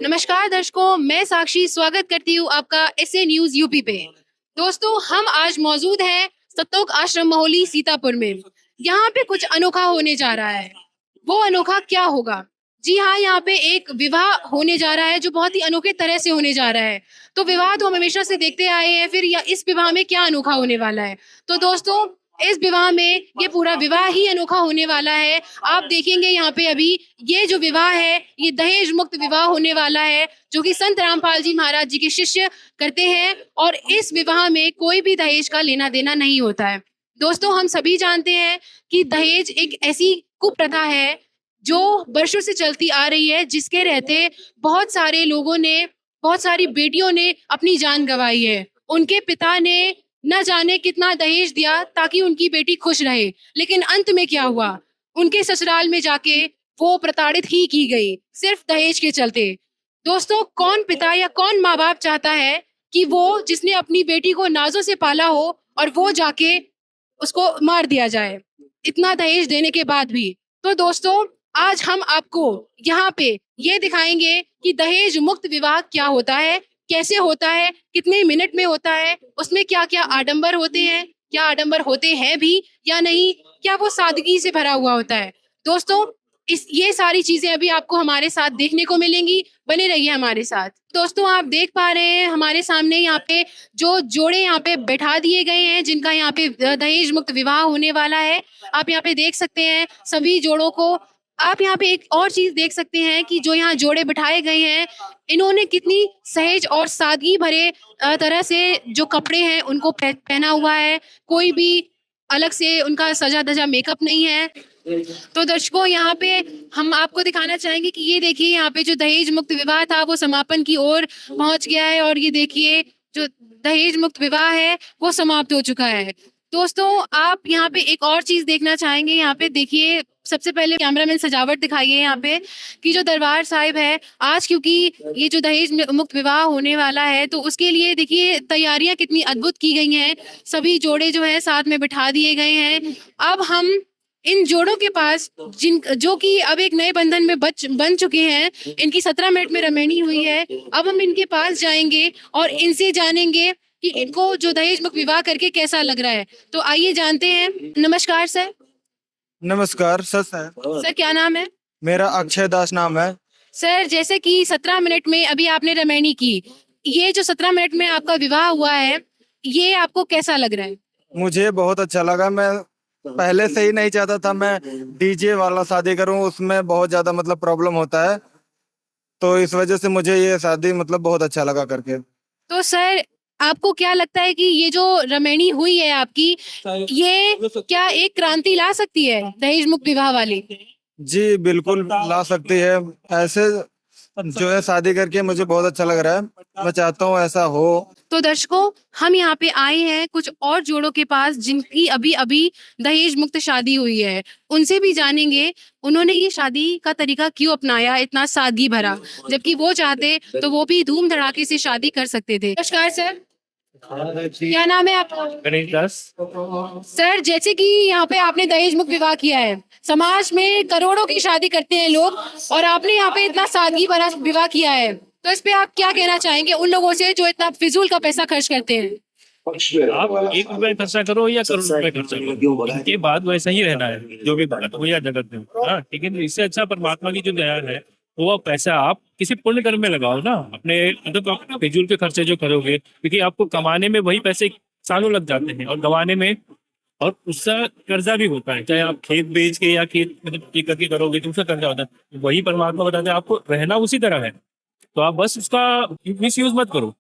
नमस्कार दर्शकों, मैं साक्षी स्वागत करती हूँ आपका एसए न्यूज यूपी पे। दोस्तों, हम आज मौजूद हैं सतोक आश्रम महोली सीतापुर में। यहाँ पे कुछ अनोखा होने जा रहा है। वो अनोखा क्या होगा? जी हाँ, यहाँ पे एक विवाह होने जा रहा है जो बहुत ही अनोखे तरह से होने जा रहा है। तो विवाह तो हम हमेशा से देखते आए हैं, फिर या इस विवाह में क्या अनोखा होने वाला है? तो दोस्तों, इस विवाह में ये पूरा विवाह ही अनोखा होने वाला है। आप देखेंगे यहाँ पे अभी ये जो विवाह है, ये दहेज मुक्त विवाह होने वाला है, जो कि संत रामपाल जी महाराज जी के शिष्य करते हैं। और इस विवाह में कोई भी दहेज का लेना देना नहीं होता है। दोस्तों, हम सभी जानते हैं कि दहेज एक ऐसी कुप्रथा है जो वर्षों से चलती आ रही है, जिसके रहते बहुत सारे लोगों ने, बहुत सारी बेटियों ने अपनी जान गंवाई है। उनके पिता ने न जाने कितना दहेज दिया ताकि उनकी बेटी खुश रहे, लेकिन अंत में क्या हुआ? उनके ससुराल में जाके वो प्रताड़ित ही की गई, सिर्फ दहेज के चलते। दोस्तों, कौन पिता या कौन माँ बाप चाहता है कि वो जिसने अपनी बेटी को नाजों से पाला हो और वो जाके उसको मार दिया जाए, इतना दहेज देने के बाद भी। तो दोस्तों, आज हम आपको यहाँ पे ये दिखाएंगे कि दहेज मुक्त विवाह क्या होता है, कैसे होता है, कितने मिनट में होता है, उसमें क्या क्या आडंबर होते हैं, क्या आडंबर होते हैं भी या नहीं, क्या वो सादगी से भरा हुआ होता है। दोस्तों, इस ये सारी चीजें अभी आपको हमारे साथ देखने को मिलेंगी। बने रहिए हमारे साथ। दोस्तों, आप देख पा रहे हैं हमारे सामने यहाँ पे जो जोड़े यहाँ पे बैठा दिए गए हैं, जिनका यहाँ पे दहेज मुक्त विवाह होने वाला है। आप यहाँ पे देख सकते हैं सभी जोड़ों को। आप यहाँ पे एक और चीज देख सकते हैं कि जो यहाँ जोड़े बिठाए गए हैं, इन्होंने कितनी सहज और सादगी भरे तरह से जो कपड़े हैं उनको पहना हुआ है। कोई भी अलग से उनका सजा धजा मेकअप नहीं है। तो दर्शकों, यहाँ पे हम आपको दिखाना चाहेंगे कि ये देखिए, यहाँ पे जो दहेज मुक्त विवाह था वो समापन की ओर पहुंच गया है। और ये देखिए, जो दहेज मुक्त विवाह है वो समाप्त हो चुका है। दोस्तों, आप यहाँ पे एक और चीज देखना चाहेंगे। यहाँ पे देखिए, सबसे पहले कैमरामैन सजावट दिखाइए यहाँ पे कि जो दरबार साहिब है आज, क्योंकि ये जो दहेज मुक्त विवाह होने वाला है, तो उसके लिए देखिए तैयारियां कितनी अद्भुत की गई हैं। सभी जोड़े जो है साथ में बिठा दिए गए हैं। अब हम इन जोड़ों के पास, जिन जो कि अब एक नए बंधन में बन चुके हैं, इनकी 17 मिनट में रमेणी हुई है। अब हम इनके पास जाएंगे और इनसे जानेंगे कि इनको जो दहेज मुक्त विवाह करके कैसा लग रहा है। तो आइए जानते हैं। नमस्कार सर। नमस्कार सर। सर, क्या नाम है? मेरा अक्षय दास नाम है। सर, जैसे कि 17 मिनट में अभी आपने रमेणी की, ये जो 17 मिनट में आपका विवाह हुआ है, ये आपको कैसा लग रहा है? मुझे बहुत अच्छा लगा। मैं पहले से ही नहीं चाहता था मैं डीजे वाला शादी करूं, उसमें बहुत ज्यादा मतलब प्रॉब्लम होता है, तो इस वजह से मुझे ये शादी मतलब बहुत अच्छा लगा करके। तो सर, आपको क्या लगता है कि ये जो रमेणी हुई है आपकी, ये क्या एक क्रांति ला सकती है दहेज मुक्त विवाह वाली? जी बिल्कुल ला सकती है। ऐसे जो है शादी करके मुझे बहुत अच्छा लग रहा है। मैं चाहता हूँ ऐसा हो। तो दर्शकों, हम यहाँ पे आए हैं कुछ और जोड़ों के पास जिनकी अभी अभी दहेज मुक्त शादी हुई है। उनसे भी जानेंगे उन्होंने ये शादी का तरीका क्यों अपनाया, इतना सादगी भरा, जबकि वो चाहते तो वो भी धूम धड़ाके से शादी कर सकते थे। नमस्कार सर, क्या नाम है आपका? गणेश दास। सर, जैसे कि यहाँ पे आपने दहेज मुक्त विवाह किया है, समाज में करोड़ों की शादी करते हैं लोग, और आपने यहाँ पे इतना सादगी भरा विवाह किया है, तो इस पे आप क्या कहना चाहेंगे उन लोगों से जो इतना फिजूल का पैसा खर्च करते हैं? आप 1 रुपए खर्चा करो या करोड़ रुपए खर्चा करो, इनके बाद वैसा ही रहना है, जो भी भगत हो या जगत हो। हाँ, ठीक है। इससे अच्छा परमात्मा की जो दया है वो पैसा आप किसी पुण्य कर्म में लगाओ ना। अपने मतलब आप फिजूल के खर्चे जो करोगे, क्योंकि आपको कमाने में वही पैसे सालों लग जाते हैं और गंवाने में, और उसका कर्जा भी होता है। चाहे आप खेत बेच के या खेत मतलब करके करोगे तो उसका कर्जा होता है। वही परमात्मा बताते हैं आपको रहना उसी तरह है, तो आप बस उसका मिस यूज मत करो।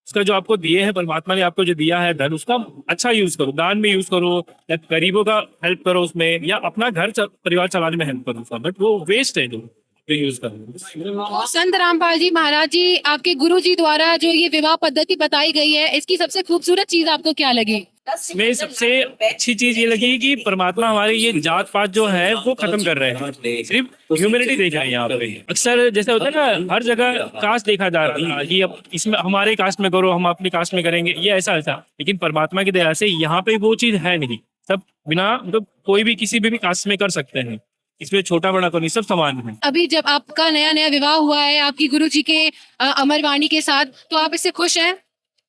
उसका जो आपको दिए हैं, परमात्मा ने आपको जो दिया है धन, उसका अच्छा यूज करो, दान में यूज करो, या गरीबों का हेल्प करो उसमें, या अपना परिवार चलाने में हेल्प करो उसका। बट वो वेस्ट है जो यूज करो। संत रामपाल जी महाराज जी, आपके गुरु जी द्वारा जो ये विवाह पद्धति बताई गई है, इसकी सबसे खूबसूरत चीज आपको क्या लगी? इसमें सबसे अच्छी चीज ये लगी कि परमात्मा हमारे ये जात पात जो है वो खत्म कर रहे हैं, सिर्फ ह्यूमैनिटी देखा है यहाँ पे। अक्सर जैसे होता है ना, हर जगह कास्ट देखा जा रहा है कि अब इसमें हमारे कास्ट में करो, हम अपनी कास्ट में करेंगे, ये ऐसा ऐसा। लेकिन परमात्मा की दया से यहाँ पे वो चीज है नहीं। सब बिना मतलब कोई भी किसी भी कास्ट में कर सकते हैं। इसमें छोटा बड़ा को नहीं, सब समान है। अभी जब आपका नया नया विवाह हुआ है आपकी गुरु जी के अमरवाणी के साथ, तो आप इससे खुश हैं?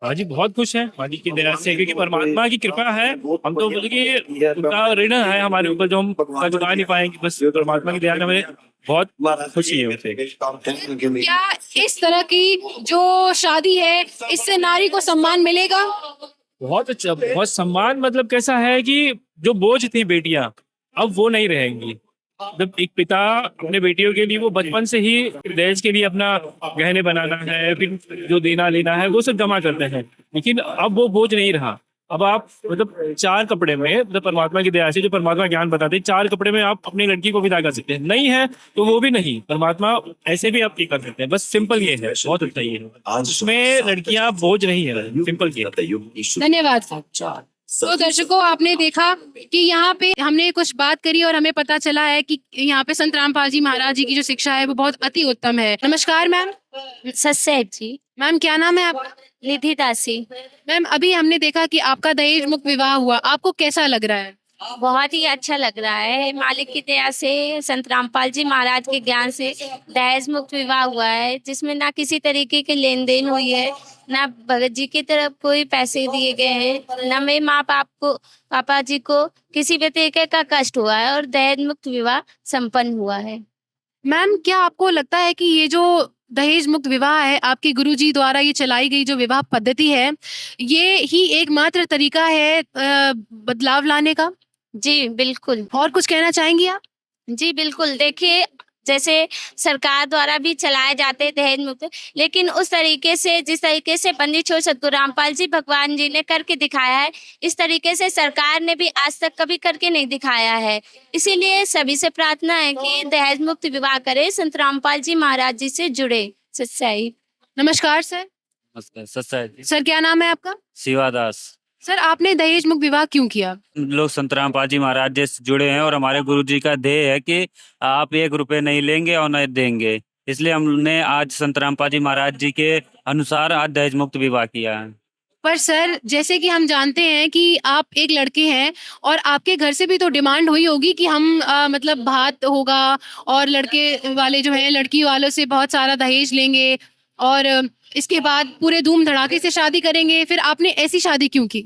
हाँ जी, बहुत खुश है मालिक की दया से, क्योंकि परमात्मा की कृपा है। हम तो बोले कि उनका ऋण है हमारे ऊपर जो हम चुका नहीं पाएंगे, बस परमात्मा की दया से हमें बहुत खुशी है उसे। क्या इस तरह की जो शादी है इससे नारी को सम्मान मिलेगा? बहुत अच्छा, बहुत सम्मान। मतलब कैसा है कि जो बोझ थी बेटियां, अब वो नहीं रहेंगी। जब एक पिता अपने बेटियों के लिए वो बचपन से ही दहेज के लिए अपना गहने बनाना है, फिर जो देना लेना है वो सब जमा करते हैं, लेकिन अब वो बोझ नहीं रहा। अब आप मतलब 4 कपड़े में, मतलब परमात्मा की दया से जो परमात्मा ज्ञान बताते हैं, 4 कपड़े में आप अपनी लड़की को विदा कर सकते हैं। नहीं है तो वो भी नहीं, परमात्मा ऐसे भी आप ये कर सकते हैं। बस सिंपल ये है, बहुत अच्छा ये है, उसमें लड़कियां बोझ नहीं है, सिंपल ये है। धन्यवाद सर। तो दर्शकों, आपने देखा कि यहाँ पे हमने कुछ बात करी और हमें पता चला है कि यहाँ पे संत रामपाल जी महाराज जी की जो शिक्षा है वो बहुत अति उत्तम है। नमस्कार मैम। सचेत जी। मैम क्या नाम है आपका? निधि दासी। मैम अभी हमने देखा कि आपका दहेज मुक्त विवाह हुआ, आपको कैसा लग रहा है? बहुत ही अच्छा लग रहा है, मालिक की दया से, संत रामपाल जी महाराज के ज्ञान से दहेज मुक्त विवाह हुआ है, जिसमें ना किसी तरीके की लेन देन हुई है, ना भगत जी की तरफ कोई पैसे दिए गए हैं, ना मेरे माँ बाप को, पापा जी को किसी भी तरीके का कष्ट हुआ है, और दहेज मुक्त विवाह संपन्न हुआ है। मैम क्या आपको लगता है कि ये जो दहेज मुक्त विवाह है आपके गुरुजी द्वारा ये चलाई गई जो विवाह पद्धति है, ये ही एकमात्र तरीका है बदलाव लाने का? जी बिल्कुल। और कुछ कहना चाहेंगी आप? जी बिल्कुल। देखिए, जैसे सरकार द्वारा भी चलाए जाते हैं दहेज मुक्त, लेकिन उस तरीके से, जिस तरीके से पंडित छोर सतगुरु रामपाल जी भगवान जी ने करके दिखाया है, इस तरीके से सरकार ने भी आज तक कभी करके नहीं दिखाया है। इसीलिए सभी से प्रार्थना है कि दहेज मुक्त विवाह करें, संत रामपाल जी महाराज जी से जुड़े। सच्चाई। नमस्कार सर। सर क्या नाम है आपका? शिवादास। सर आपने दहेज मुक्त विवाह क्यों किया? लोग संत रामपाल जी महाराज जी से जुड़े हैं और हमारे गुरु जी का ध्येय है कि आप 1 रुपए नहीं लेंगे और न देंगे, इसलिए हमने आज संत रामपाल जी महाराज जी के अनुसार आज दहेज मुक्त विवाह किया है। पर सर जैसे कि हम जानते हैं कि आप एक लड़के हैं और आपके घर से भी तो डिमांड हुई होगी कि हम मतलब भात होगा और लड़के वाले जो है लड़की वालों से बहुत सारा दहेज लेंगे और इसके बाद पूरे धूम धड़ाके से शादी करेंगे, फिर आपने ऐसी शादी क्यों की?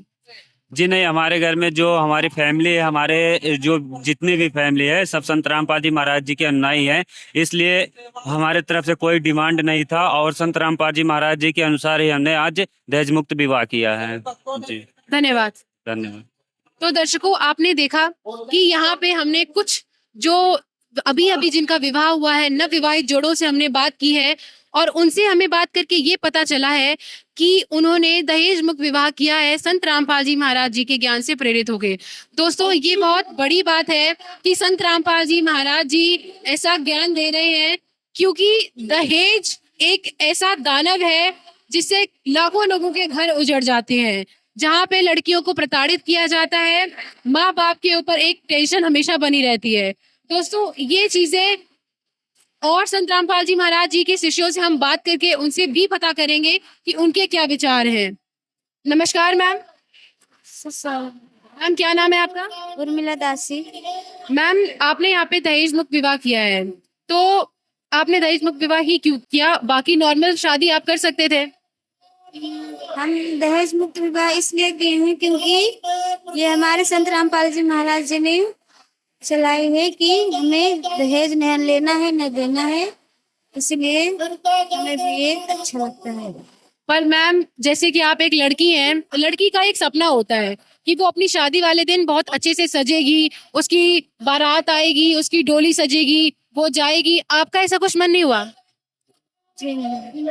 जी नहीं, हमारे घर में जो हमारी फैमिली है, हमारे जो जितनी भी फैमिली है, सब संत रामपाल जी महाराज जी के अनुयायी हैं, इसलिए हमारे तरफ से कोई डिमांड नहीं था और संत रामपाल जी महाराज जी के अनुसार ही हमने आज दहेज मुक्त विवाह किया है। जी धन्यवाद। धन्यवाद। तो दर्शकों आपने देखा कि यहाँ पे हमने कुछ जो अभी अभी जिनका विवाह हुआ है नव विवाहित जोड़ों से हमने बात की है और उनसे हमें बात करके ये पता चला है कि उन्होंने दहेज मुक्त विवाह किया है संत रामपाल जी महाराज जी के ज्ञान से प्रेरित होकर। दोस्तों ये बहुत बड़ी बात है कि संत रामपाल जी महाराज जी ऐसा ज्ञान दे रहे हैं, क्योंकि दहेज एक ऐसा दानव है जिससे लाखों लोगों के घर उजड़ जाते हैं, जहाँ पे लड़कियों को प्रताड़ित किया जाता है, माँ बाप के ऊपर एक टेंशन हमेशा बनी रहती है। दोस्तों ये चीजें और संत रामपाल जी महाराज जी के शिष्यों से हम बात करके उनसे भी पता करेंगे कि उनके क्या विचार हैं। नमस्कार मैम। मैम क्या नाम है आपका? उर्मिला दासी। मैम आपने यहाँ पे दहेज मुक्त विवाह किया है, तो आपने दहेज मुक्त विवाह ही क्यों किया? बाकी नॉर्मल शादी आप कर सकते थे। हम दहेज मुक्त विवाह इसलिए किए हैं क्योंकि ये हमारे संत रामपाल जी महाराज जी ने चलाई है कि हमें दहेज नहीं लेना है न देना है, इसलिए हमें भी ये अच्छा लगता है। पर मैम जैसे कि आप एक लड़की हैं, लड़की का एक सपना होता है कि वो अपनी शादी वाले दिन बहुत अच्छे से सजेगी, उसकी बारात आएगी, उसकी डोली सजेगी, वो जाएगी। आपका ऐसा कुछ मन नहीं हुआ? जी नहीं,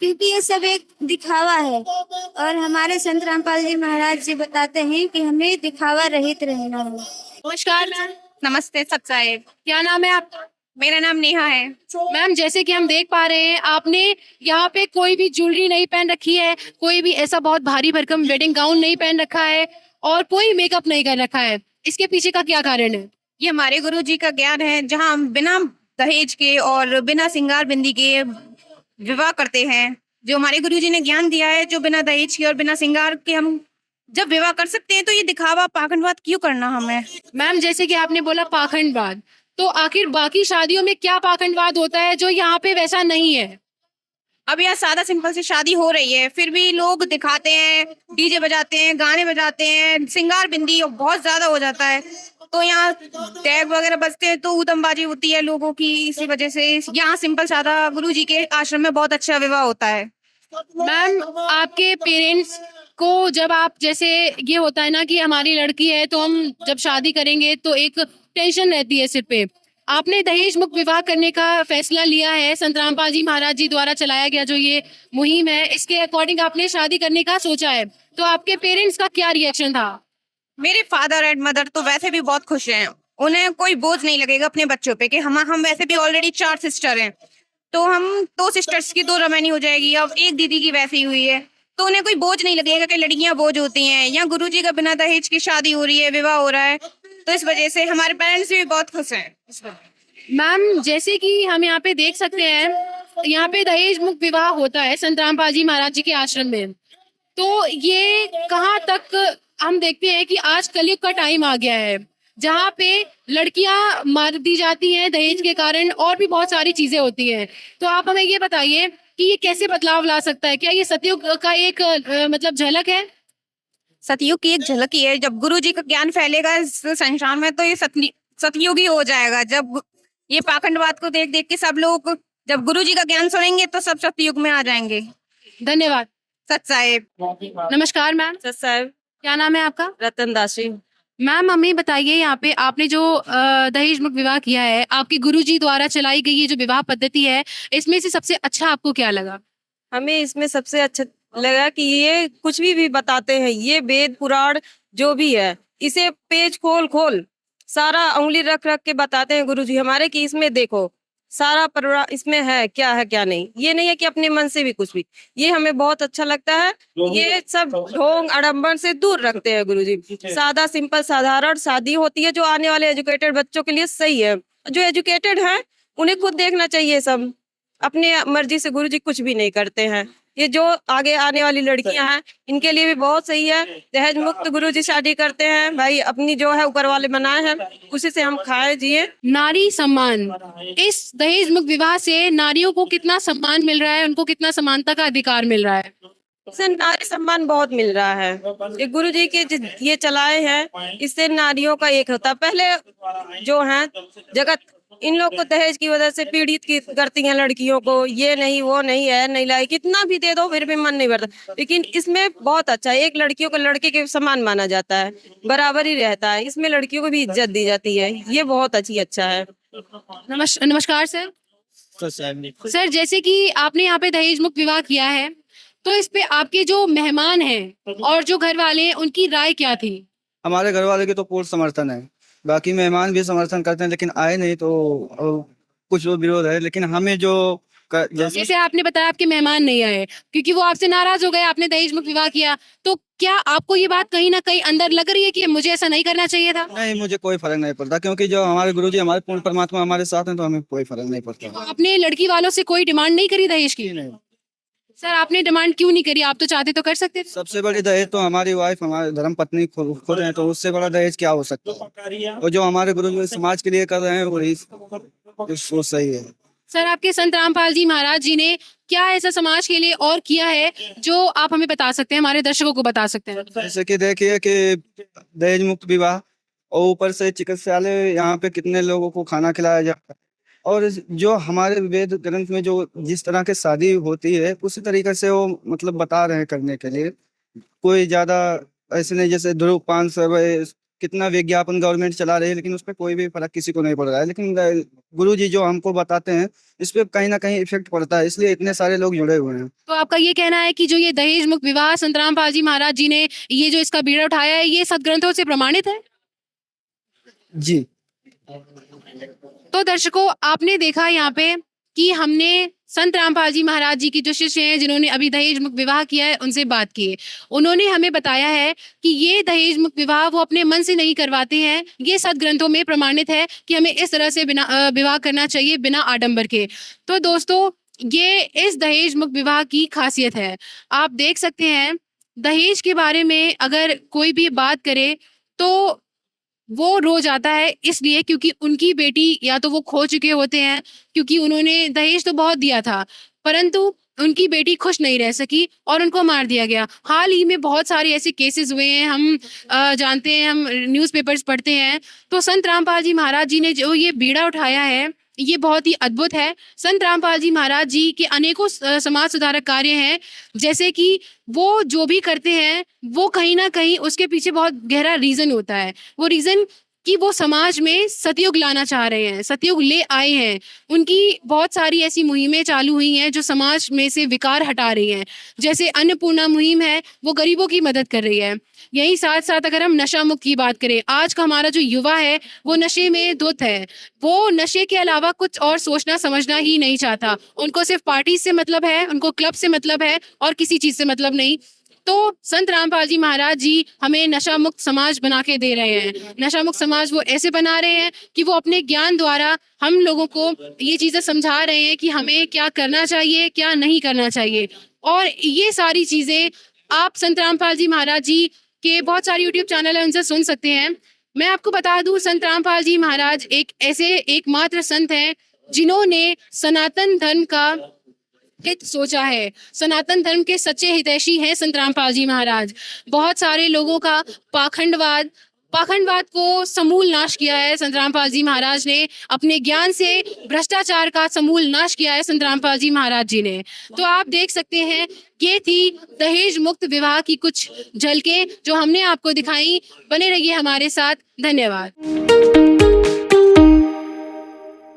क्योंकि ये सब एक दिखावा है और हमारे संत रामपाल जी महाराज जी बताते हैं कि हमें दिखावा रहित रहना है। नमस्कार मैम। नमस्ते सत साहेब। क्या नाम है आपका? मेरा नाम नेहा है। मैम जैसे कि हम देख पा रहे हैं आपने यहाँ पे कोई भी ज्वेलरी नहीं पहन रखी है, कोई भी ऐसा बहुत भारी भरकम वेडिंग गाउन नहीं पहन रखा है और कोई मेकअप नहीं कर रखा है, इसके पीछे का क्या कारण है? ये हमारे गुरु जी का ज्ञान है, जहाँ हम बिना दहेज के और बिना श्रृंगार बिंदी के विवाह करते हैं। जो हमारे गुरु जी ने ज्ञान दिया है, जो बिना दहेज के और बिना श्रृंगार के हम जब विवाह कर सकते हैं, तो ये दिखावा पाखंडवाद क्यों करना हमें? मैम जैसे कि आपने बोला पाखंडवाद, तो आखिर बाकी शादियों में क्या पाखंडवाद होता है जो यहाँ पे वैसा नहीं है? अब यहाँ सादा सिंपल से शादी हो रही है, फिर भी लोग दिखाते हैं, डीजे बजाते हैं, गाने बजाते हैं, श्रृंगार बिंदी बहुत ज्यादा हो जाता है। तो यहाँ टैग वगैरह बजते हैं तो ऊधमबाजी होती है लोगों की। इसी वजह से यहाँ सिंपल सादा गुरुजी के आश्रम में बहुत अच्छा विवाह होता है। मैम, आपके पेरेंट्स को जब आप जैसे ये होता है ना कि हमारी लड़की है तो हम जब शादी करेंगे तो एक टेंशन रहती है सिर पे, आपने दहेज मुक्त विवाह करने का फैसला लिया है, संत रामपाल जी महाराज जी द्वारा चलाया गया जो ये मुहिम है, इसके अकॉर्डिंग आपने शादी करने का सोचा है, तो आपके पेरेंट्स का क्या रिएक्शन था? मेरे फादर एंड मदर तो वैसे भी बहुत खुश हैं। उन्हें कोई बोझ नहीं लगेगा अपने बच्चों पे कि हम वैसे भी ऑलरेडी 4 सिस्टर हैं, तो हम 2 सिस्टर्स की 2 रमैनी हो जाएगी, अब एक दीदी की वैसी हुई है, तो उन्हें कोई बोझ नहीं लगेगा कि लड़कियां बोझ होती हैं। यहाँ गुरुजी का बिना दहेज की शादी हो रही है, विवाह हो रहा है, तो इस वजह से हमारे पेरेंट्स भी बहुत खुश हैं। मैम, जैसे कि हम यहाँ पे देख सकते हैं, यहाँ पे दहेज मुक्त विवाह होता है संत रामपाल जी महाराज जी के आश्रम में, तो ये कहाँ तक हम देखते हैं कि आज कलयुग का टाइम आ गया है जहाँ पे लड़कियां मार दी जाती हैं दहेज के कारण और भी बहुत सारी चीजें होती हैं, तो आप हमें ये बताइए कि ये कैसे बदलाव ला सकता है? क्या ये सतयुग का एक मतलब झलक है? सतयुग की एक झलक ही है। जब गुरुजी का ज्ञान फैलेगा इस संसार में तो ये सतयुग ही हो जाएगा। जब ये पाखंडवाद को देख देख के सब लोग जब गुरुजी का ज्ञान सुनेंगे तो सब सतयुग में आ जाएंगे। धन्यवाद। सत साहेब। नमस्कार मैम, सत साहब, क्या नाम है आपका? रतन दासी। मैम, हमें बताइए यहाँ पे आपने जो दहेज मुक्त विवाह किया है, आपके गुरुजी द्वारा चलाई गई ये जो विवाह पद्धति है, इसमें से सबसे अच्छा आपको क्या लगा? हमें इसमें सबसे अच्छा लगा कि ये कुछ भी बताते हैं, ये वेद पुराण जो भी है, इसे पेज खोल खोल सारा उंगली रख रख के बताते हैं गुरुजी हमारे कि इसमें देखो सारा परिवार इसमें है क्या नहीं। ये नहीं है कि अपने मन से भी कुछ भी। ये हमें बहुत अच्छा लगता है। ये सब ढोंग आडंबर से दूर रखते हैं गुरुजी। सादा सिंपल साधारण शादी होती है जो आने वाले एजुकेटेड बच्चों के लिए सही है। जो एजुकेटेड है उन्हें खुद देखना चाहिए। सब अपने मर्जी से गुरुजी कुछ भी नहीं करते हैं। ये जो आगे आने वाली लड़कियां हैं इनके लिए भी बहुत सही है। दहेज मुक्त गुरुजी शादी करते हैं भाई, अपनी जो है ऊपर वाले बनाए हैं उसी से हम खाए जिए। नारी सम्मान, इस दहेज मुक्त विवाह से नारियों को कितना सम्मान मिल रहा है, उनको कितना समानता का अधिकार मिल रहा है? इससे नारी सम्मान बहुत मिल रहा है। ये गुरुजी के ये चलाए हैं, इससे नारियों का एक होता। पहले जो है जगत इन लोग को दहेज की वजह से पीड़ित करती हैं लड़कियों को, ये नहीं वो नहीं है नहीं लाई, कितना भी दे दो फिर भी मन नहीं भरता। लेकिन इसमें बहुत अच्छा है, एक लड़कियों को लड़के के समान माना जाता है, बराबर ही रहता है। इसमें लड़कियों को भी इज्जत दी जाती है, ये बहुत अच्छा है। नमस्कार सर। सर, जैसे कि आपने यहाँ पे दहेज मुक्त विवाह किया है, तो इस पे आपके जो मेहमान हैं और जो घर वाले हैं उनकी राय क्या थी? हमारे घर वाले की तो पूर्ण समर्थन है, बाकी मेहमान भी समर्थन करते हैं, लेकिन आए नहीं तो कुछ लोग विरोध है। लेकिन हमें जो जैसे आपने बताया आपके मेहमान नहीं आए क्योंकि वो आपसे नाराज हो गए, आपने दहेज मुक्त विवाह किया, तो क्या आपको ये बात कहीं ना कहीं अंदर लग रही है कि मुझे ऐसा नहीं करना चाहिए था? नहीं, मुझे कोई फर्क नहीं पड़ता, क्योंकि जो हमारे गुरुजी हमारे पूर्ण परमात्मा हमारे साथ हैं, तो हमें कोई फर्क नहीं पड़ता। आपने लड़की वालों से कोई डिमांड नहीं करी दहेज की? नहीं। सर, आपने डिमांड क्यों नहीं करी? आप तो चाहते तो कर सकते थे। सबसे बड़ी दहेज तो हमारी वाइफ हमारे धर्म पत्नी खुद है, तो उससे बड़ा दहेज क्या हो सकता है? और जो हमारे गुरुजी समाज के लिए कर रहे हैं वो सही है। सर, आपके संत रामपाल जी महाराज जी ने क्या ऐसा समाज के लिए और किया है जो आप हमें बता सकते हैं, हमारे दर्शकों को बता सकते हैं? जैसे कि देखिए कि दहेज मुक्त विवाह और ऊपर से चिकित्सालय, यहाँ पे कितने लोगों को खाना खिलाया जाता है। और जो हमारे वेद ग्रंथ में जो जिस तरह की शादी होती है उसी तरीके से वो मतलब बता रहे हैं करने के लिए। कोई ज्यादा ऐसे नहीं जैसे धूम्रपान सब कितना विज्ञापन गवर्नमेंट चला रही है, लेकिन उस पर कोई भी फर्क किसी को नहीं पड़ रहा है। लेकिन गुरुजी जो हमको बताते हैं इस पे कहीं ना कहीं इफेक्ट पड़ता है, इसलिए इतने सारे लोग जुड़े हुए हैं। तो आपका ये कहना है कि जो ये दहेज मुक्त विवाह संत रामपाल जी महाराज जी ने ये जो इसका बीड़ा उठाया है, ये सदग्रंथों से प्रमाणित है? जी। तो दर्शकों, आपने देखा यहाँ पे कि हमने संत रामपाल जी महाराज जी की जो शिष्य हैं जिन्होंने अभी दहेज मुक्त विवाह किया है उनसे बात की है। उन्होंने हमें बताया है कि ये दहेज मुक्त विवाह वो अपने मन से नहीं करवाते हैं, ये सदग्रंथों में प्रमाणित है कि हमें इस तरह से बिना विवाह करना चाहिए, बिना आडंबर के। तो दोस्तों, ये इस दहेज मुक्त विवाह की खासियत है। आप देख सकते हैं, दहेज के बारे में अगर कोई भी बात करे तो वो रो जाता है इसलिए क्योंकि उनकी बेटी या तो वो खो चुके होते हैं, क्योंकि उन्होंने दहेज तो बहुत दिया था, परंतु उनकी बेटी खुश नहीं रह सकी और उनको मार दिया गया। हाल ही में बहुत सारे ऐसे केसेस हुए हैं, हम जानते हैं, हम न्यूज़पेपर्स पढ़ते हैं। तो संत रामपाल जी महाराज जी ने जो ये बीड़ा उठाया है, ये बहुत ही अद्भुत है। संत रामपाल जी महाराज जी के अनेकों समाज सुधारक कार्य हैं, जैसे कि वो जो भी करते हैं, वो कहीं न कहीं उसके पीछे बहुत गहरा रीज़न होता है। वो रीज़न कि वो समाज में सतयुग लाना चाह रहे हैं, सतयुग ले आए हैं। उनकी बहुत सारी ऐसी मुहिमें चालू हुई हैं जो समाज में से विकार हटा रही हैं। जैसे अन्नपूर्णा मुहिम है, वो गरीबों की मदद कर रही है। यहीं साथ-साथ अगर हम नशा मुक्त की बात करें, आज का हमारा जो युवा है, वो नशे में धुत है। वो नशे के अलावा कुछ और सोचना समझना ही नहीं चाहता। उनको सिर्फ़ पार्टी से मतलब है, उनको क्लब से मतलब है और किसी चीज़ से मतलब नहीं। तो संत रामपाल जी महाराज जी हमें नशा मुक्त समाज बना के दे रहे हैं। नशा मुक्त समाज वो ऐसे बना रहे हैं कि वो अपने ज्ञान द्वारा हम लोगों को ये चीज़ें समझा रहे हैं कि हमें क्या करना चाहिए, क्या नहीं करना चाहिए। और ये सारी चीज़ें आप संत रामपाल जी महाराज जी के बहुत सारे यूट्यूब चैनल है, उनसे सुन सकते हैं। मैं आपको बता दूँ, संत रामपाल जी महाराज एक ऐसे एकमात्र संत हैं जिन्होंने सनातन धर्म का हित सोचा है। सनातन धर्म के सच्चे हितैषी हैं संत रामपाल जी महाराज। बहुत सारे लोगों का पाखंडवाद को समूल नाश किया है संत रामपाल जी महाराज ने। अपने ज्ञान से भ्रष्टाचार का समूल नाश किया है संत रामपाल जी महाराज जी ने। तो आप देख सकते हैं, ये थी दहेज मुक्त विवाह की कुछ झलकें जो हमने आपको दिखाई। बने रहिए हमारे साथ। धन्यवाद।